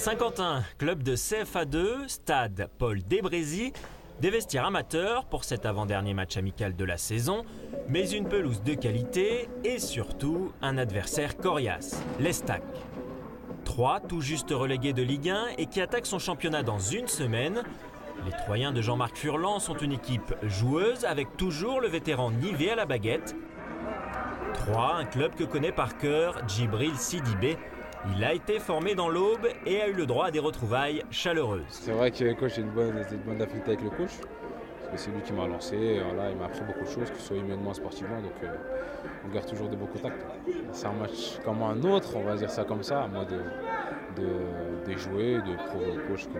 Saint-Quentin, club de CFA2, stade Paul Desbrézy, des vestiaires amateurs pour cet avant-dernier match amical de la saison, mais une pelouse de qualité et surtout un adversaire coriace, l'Estac. 3 tout juste relégués de Ligue 1 et qui attaquent son championnat dans une semaine. Les Troyens de Jean-Marc Furlan sont une équipe joueuse avec toujours le vétéran Nivet à la baguette. 3, un club que connaît par cœur Djibril Sidibé. Il a été formé dans l'Aube et a eu le droit à des retrouvailles chaleureuses. C'est vrai que le coach a une bonne affinité avec le coach. Parce que c'est lui qui m'a lancé, voilà, il m'a appris beaucoup de choses, que ce soit humainement, sportivement, donc on garde toujours de bons contacts. C'est un match comme un autre, on va dire ça comme ça, à moi de jouer, de prouver au coach que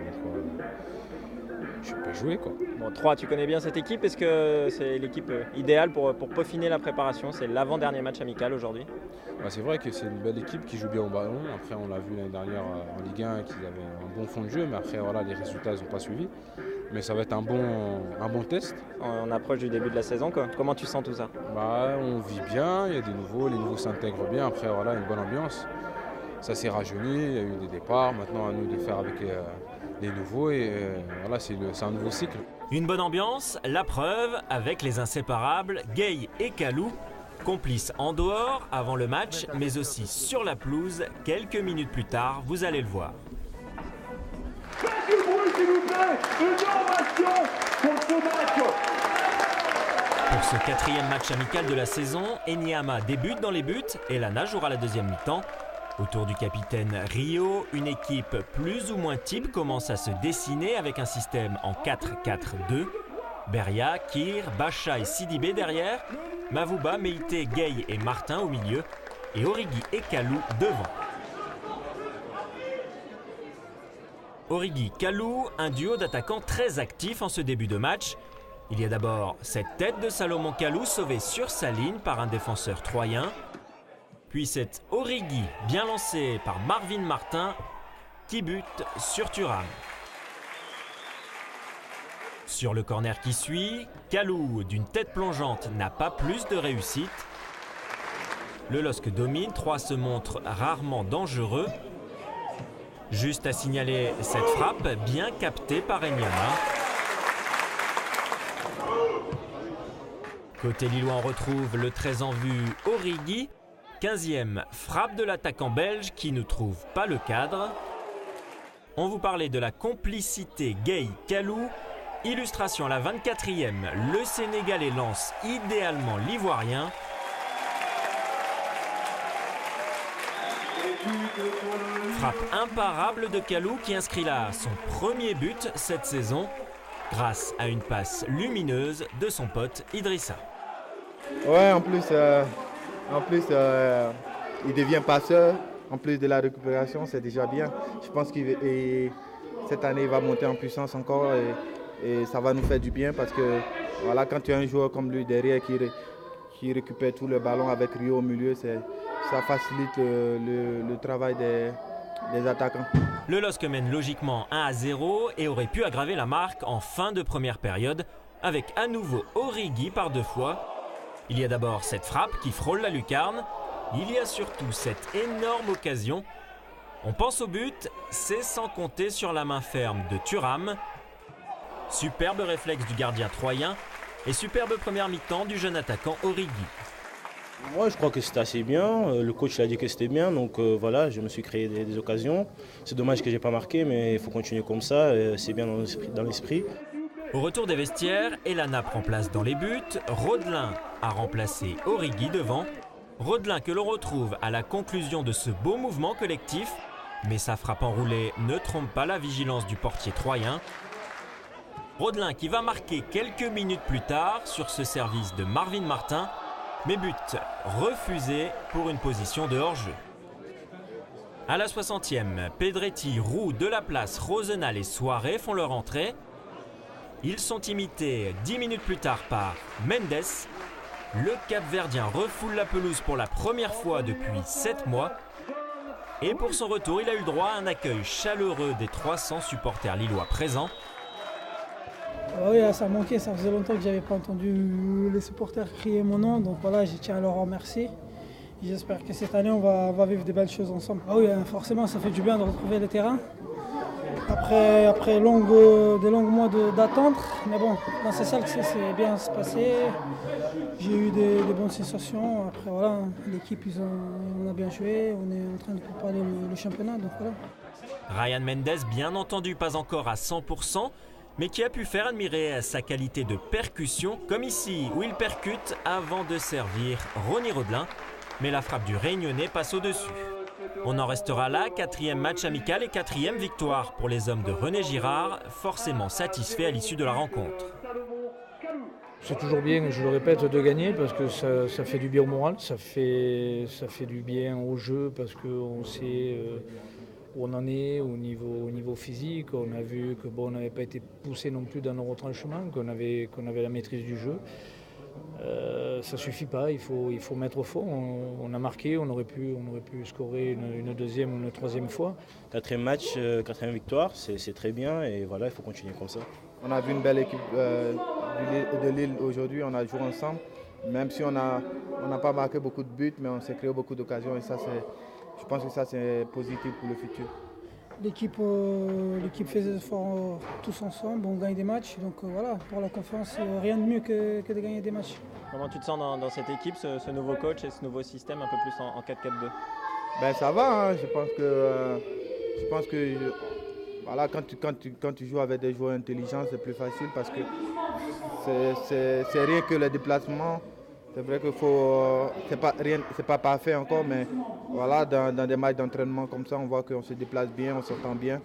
je peux jouer, quoi. Bon, 3, tu connais bien cette équipe, est-ce que c'est l'équipe idéale pour peaufiner la préparation? C'est l'avant-dernier match amical aujourd'hui. C'est vrai que c'est une belle équipe qui joue bien au ballon. Après, on l'a vu l'année dernière en Ligue 1 qu'ils avaient un bon fond de jeu, mais après, voilà, les résultats n'ont pas suivi. Mais ça va être un bon test. On approche du début de la saison, quoi. Comment tu sens tout ça? On vit bien, il y a des nouveaux, les nouveaux s'intègrent bien. Après, voilà, une bonne ambiance. Ça s'est rajeuni, il y a eu des départs. Maintenant, à nous de faire avec les nouveaux et voilà, c'est un nouveau cycle. Une bonne ambiance, la preuve avec les inséparables Gueye et Kalou, complices en dehors avant le match, mais aussi sur la pelouse quelques minutes plus tard, vous allez le voir. Pour ce 4e match amical de la saison, Enyama débute dans les buts et Lana jouera la deuxième mi-temps. Autour du capitaine Rio, une équipe plus ou moins type commence à se dessiner avec un système en 4-4-2. Beria, Kir, Bacha et Sidibé derrière, Mavouba, Meïté, Gueye et Martin au milieu, et Origi et Kalou devant. Origi-Kalou, un duo d'attaquants très actifs en ce début de match. Il y a d'abord cette tête de Salomon Kalou sauvée sur sa ligne par un défenseur troyen. Puis c'est Origi, bien lancé par Marvin Martin, qui bute sur Thuram. Sur le corner qui suit, Kalou, d'une tête plongeante, n'a pas plus de réussite. Le LOSC domine, 3 se montre rarement dangereux. Juste à signaler cette frappe bien captée par Enyama. Côté lillois, on retrouve le très en vue Origi. 15e frappe de l'attaquant belge qui ne trouve pas le cadre. On vous parlait de la complicité Gueye-Kalou. Illustration à la 24e, le Sénégalais lance idéalement l'Ivoirien. Frappe imparable de Kalou qui inscrit là son premier but cette saison grâce à une passe lumineuse de son pote Idrissa. Ouais, en plus, il devient passeur. En plus de la récupération, c'est déjà bien. Je pense que cette année, il va monter en puissance encore et ça va nous faire du bien parce que voilà, quand tu as un joueur comme lui derrière qui récupère tout le ballon avec Rio au milieu, ça facilite le travail des attaquants. Le LOSC mène logiquement 1-0 et aurait pu aggraver la marque en fin de première période avec à nouveau Origi par 2 fois. Il y a d'abord cette frappe qui frôle la lucarne. Il y a surtout cette énorme occasion. On pense au but, c'est sans compter sur la main ferme de Thuram. Superbe réflexe du gardien troyen et superbe première mi-temps du jeune attaquant Origi. Moi, je crois que c'était assez bien. Le coach a dit que c'était bien, donc voilà, je me suis créé des occasions. C'est dommage que je n'ai pas marqué, mais il faut continuer comme ça. C'est bien dans l'esprit. Au retour des vestiaires, Elana prend place dans les buts. Rodelin a remplacé Origi devant. Rodelin que l'on retrouve à la conclusion de ce beau mouvement collectif. Mais sa frappe enroulée ne trompe pas la vigilance du portier troyen. Rodelin qui va marquer quelques minutes plus tard sur ce service de Marvin Martin. Mais but refusé pour une position de hors-jeu. À la 60e, Pedretti, Roux, Delaplace, Rosenal et Soirée font leur entrée. Ils sont imités 10 minutes plus tard par Mendes. Le Cap-Verdien refoule la pelouse pour la première fois depuis 7 mois. Et pour son retour, il a eu le droit à un accueil chaleureux des 300 supporters lillois présents. Oui, ça manquait, ça faisait longtemps que je n'avais pas entendu les supporters crier mon nom, donc voilà, je tiens à leur remercier. J'espère que cette année, on va vivre des belles choses ensemble. Ah oui, forcément, ça fait du bien de retrouver le terrain. Après de longs mois d'attente, mais bon, dans ces salles, c'est bien se passer. J'ai eu des bonnes sensations. Après, voilà, l'équipe, on a bien joué. On est en train de préparer le championnat. Donc voilà. Ryan Mendes, bien entendu, pas encore à 100%, mais qui a pu faire admirer sa qualité de percussion, comme ici, où il percute avant de servir Ronnie Rodelin. Mais la frappe du Réunionnais passe au-dessus. On en restera là, 4e match amical et 4e victoire pour les hommes de René Girard, forcément satisfaits à l'issue de la rencontre. C'est toujours bien, je le répète, de gagner parce que ça fait du bien au moral, ça fait du bien au jeu parce qu'on sait où on en est au niveau physique. On a vu que on n'avait pas été poussé non plus dans nos retranchements, qu'on avait la maîtrise du jeu. Ça ne suffit pas, il faut mettre au fond. On a marqué, on aurait pu scorer une deuxième ou une troisième fois. 4e match, 4e victoire, c'est très bien et voilà, il faut continuer comme ça. On a vu une belle équipe de Lille aujourd'hui, on a joué ensemble. Même si on n'a pas marqué beaucoup de buts, mais on s'est créé beaucoup d'occasions et ça, je pense que ça c'est positif pour le futur. L'équipe fait des efforts tous ensemble, on gagne des matchs. Donc voilà, pour la confiance, rien de mieux que de gagner des matchs. Comment tu te sens dans cette équipe, ce nouveau coach et ce nouveau système un peu plus en 4-4-2 ? Ben, ça va, hein. Je pense que voilà, quand tu joues avec des joueurs intelligents, c'est plus facile parce que c'est rien que le déplacement. C'est vrai que c'est pas parfait encore, mais voilà, dans des matchs d'entraînement comme ça, on voit qu'on se déplace bien, on s'entend bien.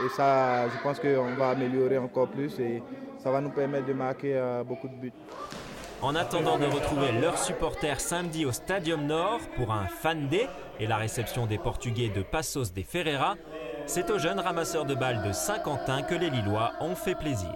Et ça, je pense qu'on va améliorer encore plus et ça va nous permettre de marquer beaucoup de buts. En attendant de retrouver leurs supporters samedi au Stadium Nord pour un Fan Day et la réception des Portugais de Passos de Ferreira, c'est aux jeunes ramasseurs de balles de Saint-Quentin que les Lillois ont fait plaisir.